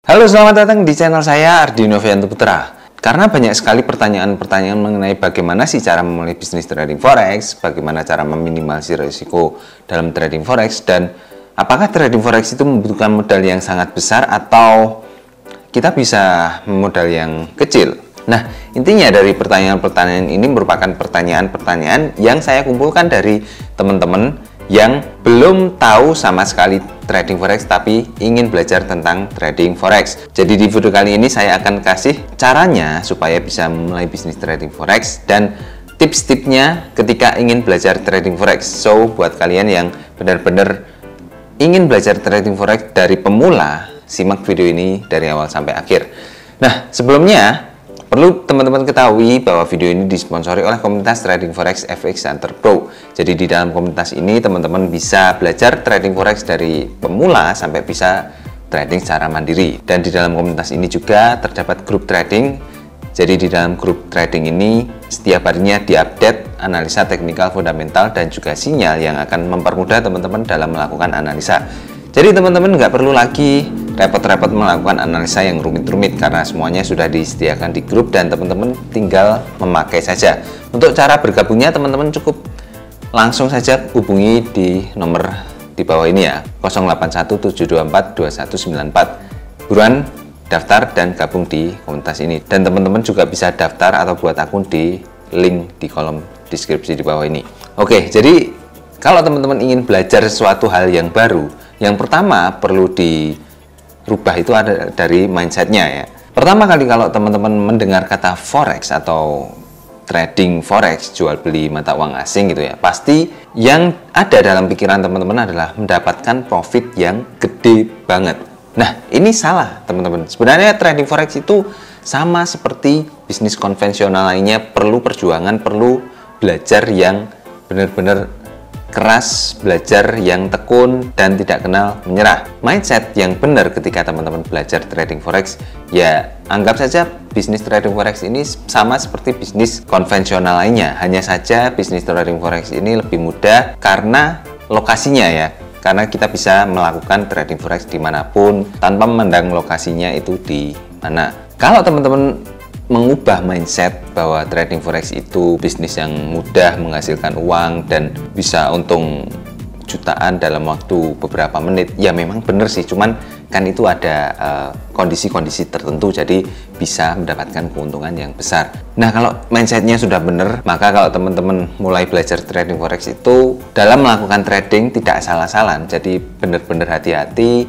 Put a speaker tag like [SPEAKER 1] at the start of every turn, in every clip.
[SPEAKER 1] Halo, selamat datang di channel saya Ardi Novianto Putra. Karena banyak sekali pertanyaan-pertanyaan mengenai bagaimana sih cara memulai bisnis trading forex, bagaimana cara meminimalisir risiko dalam trading forex, dan apakah trading forex itu membutuhkan modal yang sangat besar atau kita bisa modal yang kecil. Nah, intinya dari pertanyaan-pertanyaan ini merupakan pertanyaan-pertanyaan yang saya kumpulkan dari teman-teman yang belum tahu sama sekali trading forex tapi ingin belajar tentang trading forex. Jadi di video kali ini saya akan kasih caranya supaya bisa memulai bisnis trading forex dan tips-tipsnya ketika ingin belajar trading forex. So, buat kalian yang benar-benar ingin belajar trading forex dari pemula, simak video ini dari awal sampai akhir. Nah, sebelumnya perlu teman-teman ketahui bahwa video ini disponsori oleh komunitas Trading Forex FX Hunter Pro. Jadi di dalam komunitas ini teman-teman bisa belajar trading forex dari pemula sampai bisa trading secara mandiri. Dan di dalam komunitas ini juga terdapat grup trading. Jadi di dalam grup trading ini setiap harinya diupdate analisa teknikal fundamental dan juga sinyal yang akan mempermudah teman-teman dalam melakukan analisa. Jadi teman-teman nggak perlu lagi repot-repot melakukan analisa yang rumit-rumit karena semuanya sudah disediakan di grup dan teman-teman tinggal memakai saja. Untuk cara bergabungnya teman-teman cukup langsung saja hubungi di nomor di bawah ini ya, 0817242194. Buruan daftar dan gabung di komunitas ini. Dan teman-teman juga bisa daftar atau buat akun di link di kolom deskripsi di bawah ini. Oke, jadi kalau teman-teman ingin belajar sesuatu hal yang baru, yang pertama perlu dirubah itu ada dari mindsetnya ya. Pertama kali kalau teman-teman mendengar kata forex atau trading forex, jual beli mata uang asing gitu ya, pasti yang ada dalam pikiran teman-teman adalah mendapatkan profit yang gede banget. Nah, ini salah teman-teman. Sebenarnya trading forex itu sama seperti bisnis konvensional lainnya, perlu perjuangan, perlu belajar yang benar-benar keras, belajar yang tekun dan tidak kenal menyerah. Mindset yang benar ketika teman-teman belajar trading forex, ya anggap saja bisnis trading forex ini sama seperti bisnis konvensional lainnya. Hanya saja bisnis trading forex ini lebih mudah karena lokasinya ya. Karena kita bisa melakukan trading forex dimanapun tanpa memandang lokasinya itu di mana. Kalau teman-teman mengubah mindset bahwa trading forex itu bisnis yang mudah menghasilkan uang dan bisa untung jutaan dalam waktu beberapa menit, ya memang benar sih, cuman kan itu ada kondisi-kondisi tertentu jadi bisa mendapatkan keuntungan yang besar. Nah, kalau mindsetnya sudah benar, maka kalau teman-teman mulai belajar trading forex itu dalam melakukan trading tidak asal-asalan, jadi benar-benar hati-hati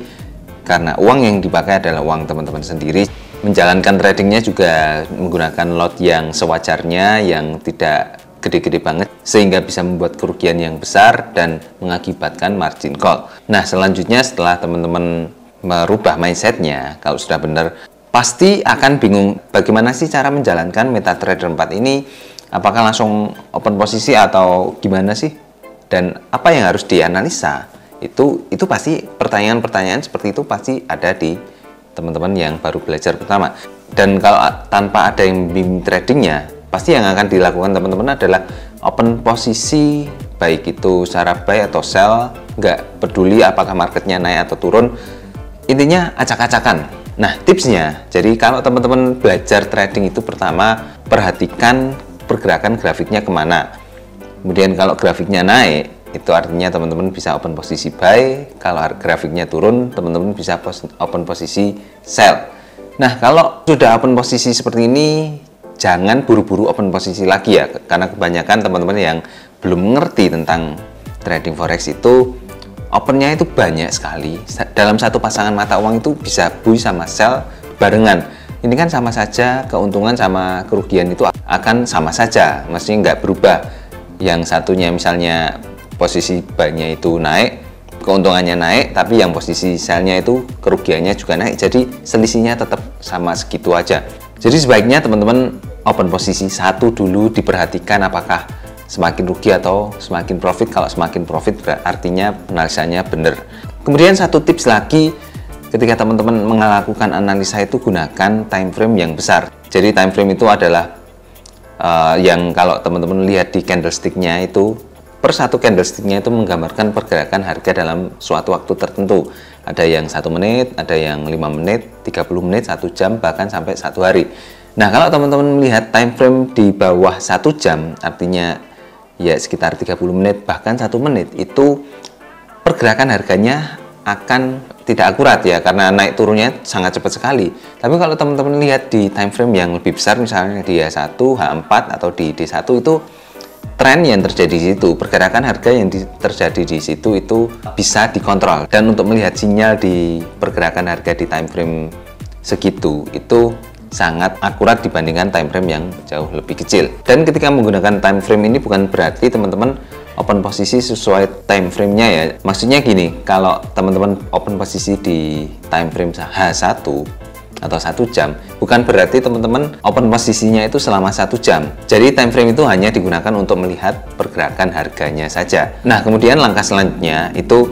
[SPEAKER 1] karena uang yang dipakai adalah uang teman-teman sendiri. Menjalankan tradingnya juga menggunakan lot yang sewajarnya, yang tidak gede-gede banget sehingga bisa membuat kerugian yang besar dan mengakibatkan margin call. Nah, selanjutnya setelah teman-teman merubah mindsetnya, kalau sudah benar, pasti akan bingung bagaimana sih cara menjalankan MetaTrader 4 ini, apakah langsung open posisi atau gimana sih, dan apa yang harus dianalisa. Itu pasti pertanyaan-pertanyaan seperti itu pasti ada di teman-teman yang baru belajar pertama. Dan kalau tanpa ada yang membimbing tradingnya, pasti yang akan dilakukan teman-teman adalah open posisi, baik itu secara buy atau sell, nggak peduli apakah marketnya naik atau turun, intinya acak-acakan. Nah, tipsnya, jadi kalau teman-teman belajar trading itu pertama perhatikan pergerakan grafiknya kemana. Kemudian kalau grafiknya naik, itu artinya teman-teman bisa open posisi buy. Kalau grafiknya turun, teman-teman bisa open posisi sell. Nah, kalau sudah open posisi seperti ini, jangan buru-buru open posisi lagi ya, karena kebanyakan teman-teman yang belum mengerti tentang trading forex itu opennya itu banyak sekali. Dalam satu pasangan mata uang itu bisa buy sama sell barengan. Ini kan sama saja, keuntungan sama kerugian itu akan sama saja, mestinya nggak berubah. Yang satunya misalnya posisi buy-nya itu naik, keuntungannya naik, tapi yang posisi sell-nya itu kerugiannya juga naik, jadi selisihnya tetap sama segitu aja. Jadi sebaiknya teman-teman open posisi satu dulu, diperhatikan apakah semakin rugi atau semakin profit. Kalau semakin profit artinya analisanya benar. Kemudian satu tips lagi, ketika teman-teman melakukan analisa itu gunakan time frame yang besar. Jadi time frame itu adalah yang kalau teman-teman lihat di candlestick-nya itu, per satu candlestick-nya itu menggambarkan pergerakan harga dalam suatu waktu tertentu. Ada yang 1 menit, ada yang 5 menit, 30 menit, 1 jam, bahkan sampai 1 hari. Nah, kalau teman-teman melihat time frame di bawah 1 jam, artinya ya sekitar 30 menit, bahkan 1 menit, itu pergerakan harganya akan tidak akurat ya, karena naik turunnya sangat cepat sekali. Tapi kalau teman-teman lihat di time frame yang lebih besar, misalnya di H1, H4, atau di D1, itu tren yang terjadi di situ, pergerakan harga yang terjadi di situ itu bisa dikontrol. Dan untuk melihat sinyal di pergerakan harga di time frame segitu itu sangat akurat dibandingkan time frame yang jauh lebih kecil. Dan ketika menggunakan time frame ini bukan berarti teman-teman open posisi sesuai time frame-nya ya. Maksudnya gini, kalau teman-teman open posisi di time frame H1 atau 1 jam, bukan berarti teman-teman open posisinya itu selama 1 jam. Jadi time frame itu hanya digunakan untuk melihat pergerakan harganya saja. Nah, kemudian langkah selanjutnya itu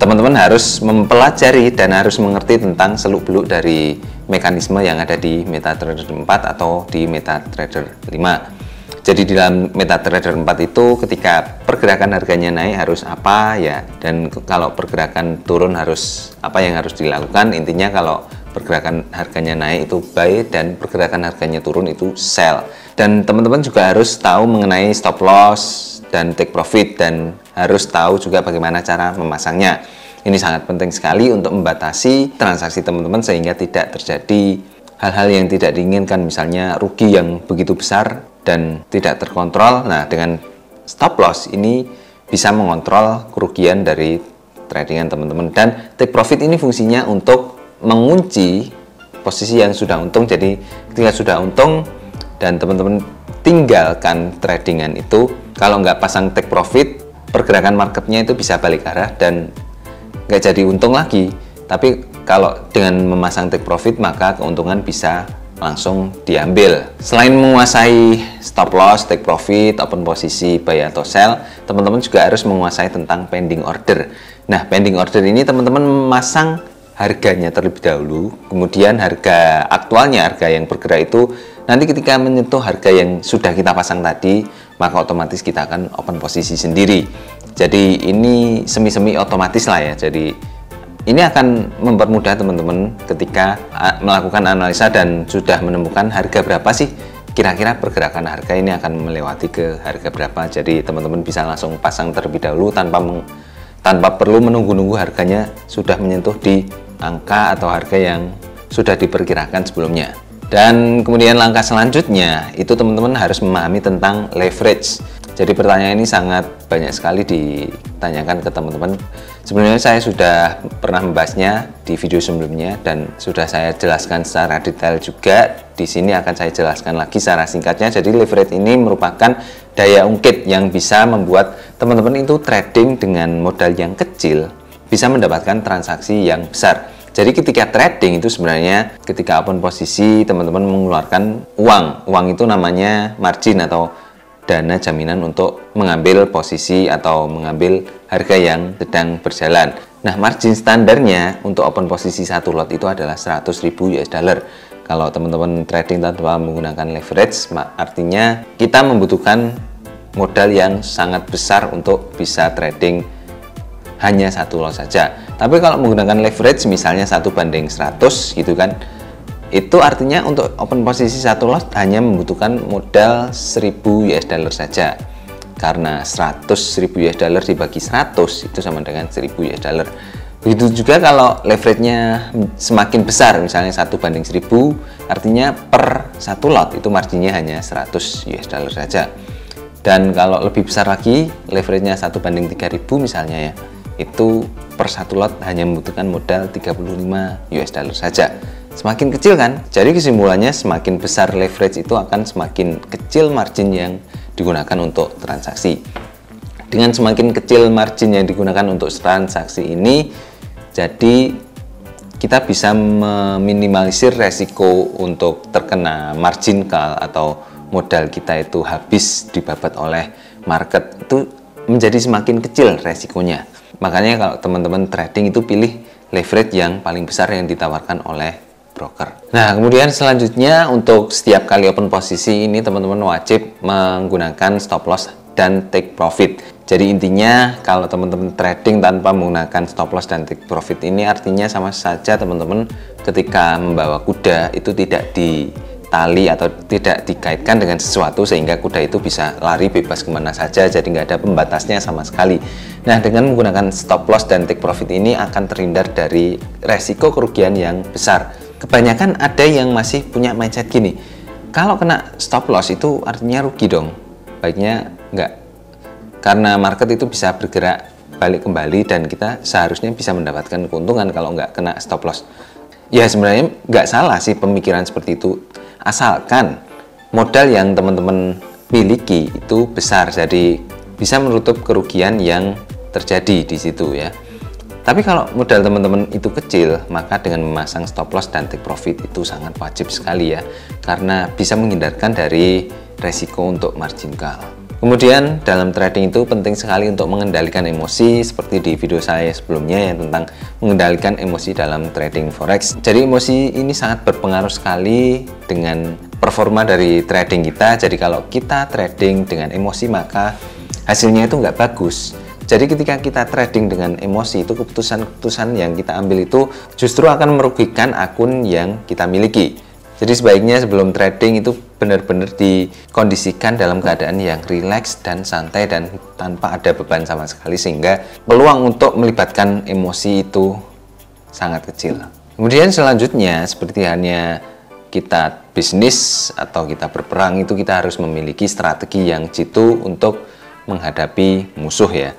[SPEAKER 1] teman-teman harus mempelajari dan harus mengerti tentang seluk-beluk dari mekanisme yang ada di MetaTrader 4 atau di MetaTrader 5. Jadi di dalam MetaTrader 4 itu ketika pergerakan harganya naik harus apa ya, dan kalau pergerakan turun harus apa yang harus dilakukan. Intinya kalau pergerakan harganya naik itu buy dan pergerakan harganya turun itu sell. Dan teman-teman juga harus tahu mengenai stop loss dan take profit, dan harus tahu juga bagaimana cara memasangnya. Ini sangat penting sekali untuk membatasi transaksi teman-teman sehingga tidak terjadi hal-hal yang tidak diinginkan, misalnya rugi yang begitu besar dan tidak terkontrol. Nah, dengan stop loss ini bisa mengontrol kerugian dari tradingan teman-teman. Dan take profit ini fungsinya untuk mengunci posisi yang sudah untung. Jadi ketika sudah untung dan teman-teman tinggalkan tradingan itu, kalau nggak pasang take profit, pergerakan marketnya itu bisa balik arah dan nggak jadi untung lagi. Tapi kalau dengan memasang take profit, maka keuntungan bisa langsung diambil. Selain menguasai stop loss, take profit, open posisi, buy atau sell, teman-teman juga harus menguasai tentang pending order. Nah, pending order ini teman-teman memasang harganya terlebih dahulu, kemudian harga aktualnya, harga yang bergerak itu nanti ketika menyentuh harga yang sudah kita pasang tadi, maka otomatis kita akan open posisi sendiri. Jadi ini semi-semi otomatis lah ya. Jadi ini akan mempermudah teman-teman ketika melakukan analisa dan sudah menemukan harga berapa sih kira-kira pergerakan harga ini akan melewati ke harga berapa. Jadi teman-teman bisa langsung pasang terlebih dahulu tanpa perlu menunggu-nunggu harganya sudah menyentuh di angka atau harga yang sudah diperkirakan sebelumnya. Dan kemudian langkah selanjutnya itu teman-teman harus memahami tentang leverage. Jadi pertanyaan ini sangat banyak sekali ditanyakan ke teman-teman. Sebenarnya saya sudah pernah membahasnya di video sebelumnya dan sudah saya jelaskan secara detail juga. Di sini akan saya jelaskan lagi secara singkatnya. Jadi leverage ini merupakan daya ungkit yang bisa membuat teman-teman itu trading dengan modal yang kecil bisa mendapatkan transaksi yang besar. Jadi ketika trading itu sebenarnya ketika open posisi teman-teman mengeluarkan uang. Uang itu namanya margin atau dana jaminan untuk mengambil posisi atau mengambil harga yang sedang berjalan. Nah, margin standarnya untuk open posisi satu lot itu adalah 100.000 US dollar. Kalau teman-teman trading tanpa menggunakan leverage, artinya kita membutuhkan modal yang sangat besar untuk bisa trading hanya satu lot saja. Tapi kalau menggunakan leverage misalnya 1:100 gitu kan, itu artinya untuk open posisi satu lot hanya membutuhkan modal 1.000 US dollar saja. Karena 100.000 US dollar dibagi 100 itu sama dengan 1.000 US dollar. Begitu juga kalau leverage-nya semakin besar, misalnya 1:1000, artinya per satu lot itu marginnya hanya 100 US dollar saja. Dan kalau lebih besar lagi, leverage-nya 1:3000 misalnya ya, itu per satu lot hanya membutuhkan modal 35 US dollar saja. Semakin kecil kan? Jadi kesimpulannya semakin besar leverage itu akan semakin kecil margin yang digunakan untuk transaksi. Dengan semakin kecil margin yang digunakan untuk transaksi ini, jadi kita bisa meminimalisir resiko untuk terkena margin call atau modal kita itu habis dibabat oleh market, itu menjadi semakin kecil resikonya. Makanya kalau teman-teman trading itu pilih leverage yang paling besar yang ditawarkan oleh broker. Nah, kemudian selanjutnya untuk setiap kali open posisi ini teman-teman wajib menggunakan stop loss dan take profit. Jadi intinya kalau teman-teman trading tanpa menggunakan stop loss dan take profit ini artinya sama saja teman-teman ketika membawa kuda itu tidak ditali atau tidak dikaitkan dengan sesuatu sehingga kuda itu bisa lari bebas kemana saja, jadi nggak ada pembatasnya sama sekali. Nah, dengan menggunakan stop loss dan take profit ini akan terhindar dari resiko kerugian yang besar. Kebanyakan ada yang masih punya mindset gini, kalau kena stop loss itu artinya rugi dong, baiknya nggak, karena market itu bisa bergerak balik kembali dan kita seharusnya bisa mendapatkan keuntungan kalau nggak kena stop loss. Ya sebenarnya nggak salah sih pemikiran seperti itu, asalkan modal yang teman-teman miliki itu besar, jadi bisa menutup kerugian yang terjadi di situ ya. Tapi kalau modal teman-teman itu kecil, maka dengan memasang stop loss dan take profit itu sangat wajib sekali ya, karena bisa menghindarkan dari resiko untuk margin call. Kemudian dalam trading itu penting sekali untuk mengendalikan emosi, seperti di video saya sebelumnya yang tentang mengendalikan emosi dalam trading forex. Jadi emosi ini sangat berpengaruh sekali dengan performa dari trading kita. Jadi kalau kita trading dengan emosi maka hasilnya itu nggak bagus. Jadi ketika kita trading dengan emosi itu keputusan-keputusan yang kita ambil itu justru akan merugikan akun yang kita miliki. Jadi sebaiknya sebelum trading itu benar-benar dikondisikan dalam keadaan yang rileks dan santai dan tanpa ada beban sama sekali, sehingga peluang untuk melibatkan emosi itu sangat kecil. Kemudian selanjutnya seperti hanya kita bisnis atau kita berperang itu kita harus memiliki strategi yang jitu untuk menghadapi musuh ya.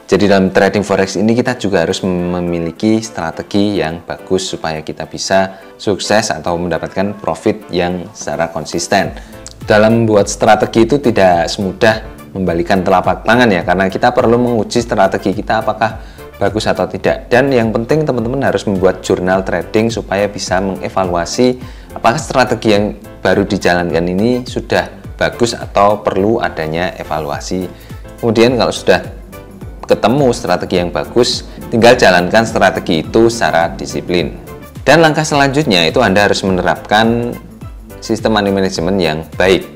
[SPEAKER 1] Jadi dalam trading forex ini kita juga harus memiliki strategi yang bagus supaya kita bisa sukses atau mendapatkan profit yang secara konsisten. Dalam membuat strategi itu tidak semudah membalikan telapak tangan ya, karena kita perlu menguji strategi kita apakah bagus atau tidak. Dan yang penting teman-teman harus membuat jurnal trading supaya bisa mengevaluasi apakah strategi yang baru dijalankan ini sudah bagus atau perlu adanya evaluasi. Kemudian kalau sudah ketemu strategi yang bagus, tinggal jalankan strategi itu secara disiplin. Dan langkah selanjutnya itu Anda harus menerapkan sistem money management yang baik,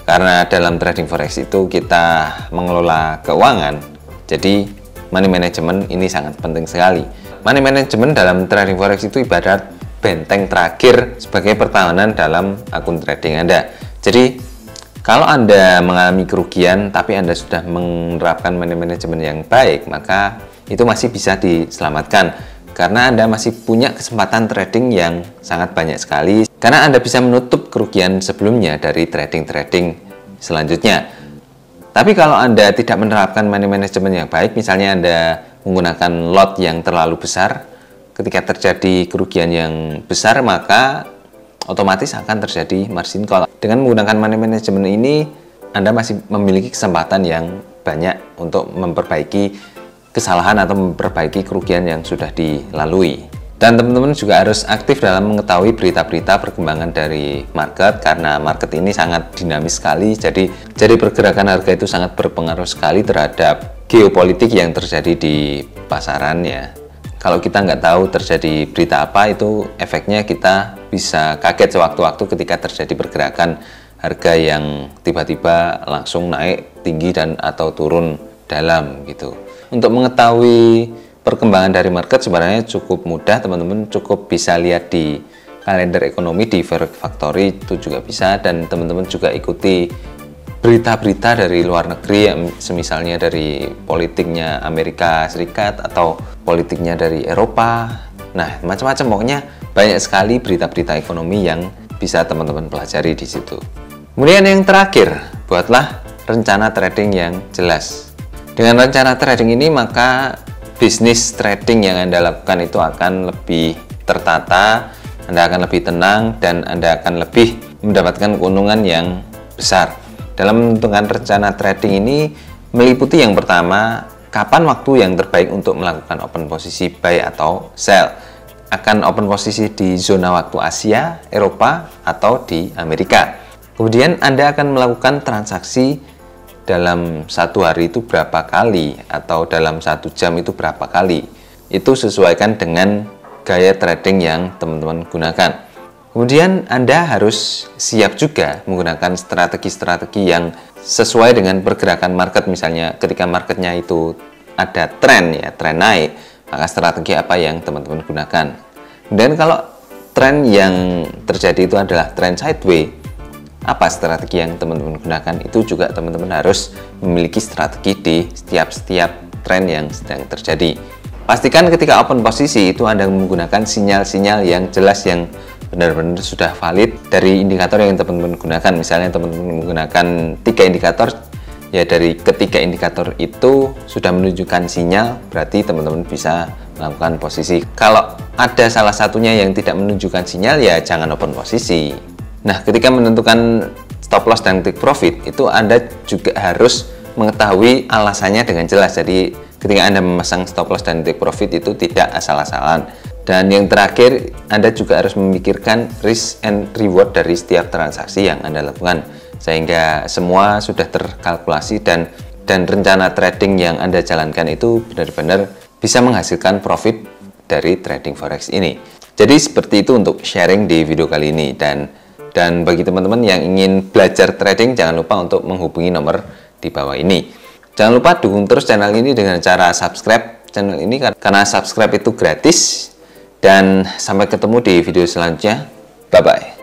[SPEAKER 1] karena dalam trading forex itu kita mengelola keuangan, jadi money management ini sangat penting sekali. Money management dalam trading forex itu ibarat benteng terakhir sebagai pertahanan dalam akun trading Anda. Jadi kalau Anda mengalami kerugian tapi Anda sudah menerapkan money management yang baik, maka itu masih bisa diselamatkan karena Anda masih punya kesempatan trading yang sangat banyak sekali, karena Anda bisa menutup kerugian sebelumnya dari trading-trading selanjutnya. Tapi kalau Anda tidak menerapkan money management yang baik, misalnya Anda menggunakan lot yang terlalu besar, ketika terjadi kerugian yang besar maka otomatis akan terjadi margin call. Dengan menggunakan money management ini, Anda masih memiliki kesempatan yang banyak untuk memperbaiki kesalahan atau memperbaiki kerugian yang sudah dilalui. Dan teman-teman juga harus aktif dalam mengetahui berita-berita perkembangan dari market, karena market ini sangat dinamis sekali. Jadi pergerakan harga itu sangat berpengaruh sekali terhadap geopolitik yang terjadi di pasarannya. Kalau kita nggak tahu terjadi berita apa, itu efeknya kita bisa kaget sewaktu-waktu ketika terjadi pergerakan harga yang tiba-tiba langsung naik tinggi dan atau turun dalam gitu. Untuk mengetahui perkembangan dari market sebenarnya cukup mudah, teman-teman cukup bisa lihat di kalender ekonomi di Forex Factory, itu juga bisa, dan teman-teman juga ikuti berita-berita dari luar negeri, semisalnya dari politiknya Amerika Serikat atau politiknya dari Eropa. Nah, macam-macam, pokoknya banyak sekali berita-berita ekonomi yang bisa teman-teman pelajari di situ. Kemudian yang terakhir, buatlah rencana trading yang jelas. Dengan rencana trading ini maka bisnis trading yang Anda lakukan itu akan lebih tertata, Anda akan lebih tenang, dan Anda akan lebih mendapatkan keuntungan yang besar. Dalam menentukan rencana trading ini meliputi yang pertama, kapan waktu yang terbaik untuk melakukan open posisi buy atau sell. Akan open posisi di zona waktu Asia, Eropa, atau di Amerika. Kemudian Anda akan melakukan transaksi dalam satu hari itu berapa kali, atau dalam 1 jam itu berapa kali. Itu sesuaikan dengan gaya trading yang teman-teman gunakan. Kemudian Anda harus siap juga menggunakan strategi-strategi yang sesuai dengan pergerakan market. Misalnya ketika marketnya itu ada tren naik, maka strategi apa yang teman-teman gunakan. Dan kalau tren yang terjadi itu adalah tren sideways, apa strategi yang teman-teman gunakan? Itu juga teman-teman harus memiliki strategi di setiap tren yang sedang terjadi. Pastikan ketika open posisi itu Anda menggunakan sinyal-sinyal yang jelas, yang benar-benar sudah valid dari indikator yang teman-teman gunakan. Misalnya teman-teman menggunakan 3 indikator, ya dari ketiga indikator itu sudah menunjukkan sinyal, berarti teman-teman bisa melakukan posisi. Kalau ada salah satunya yang tidak menunjukkan sinyal, ya jangan open posisi. Nah, ketika menentukan stop loss dan take profit, itu Anda juga harus mengetahui alasannya dengan jelas. Jadi ketika Anda memasang stop loss dan take profit itu tidak asal-asalan. Dan yang terakhir, Anda juga harus memikirkan risk and reward dari setiap transaksi yang Anda lakukan, sehingga semua sudah terkalkulasi dan rencana trading yang Anda jalankan itu benar-benar bisa menghasilkan profit dari trading forex ini. Jadi seperti itu untuk sharing di video kali ini, dan bagi teman-teman yang ingin belajar trading, jangan lupa untuk menghubungi nomor di bawah ini. Jangan lupa dukung terus channel ini dengan cara subscribe channel ini, karena subscribe itu gratis. Dan sampai ketemu di video selanjutnya. Bye-bye.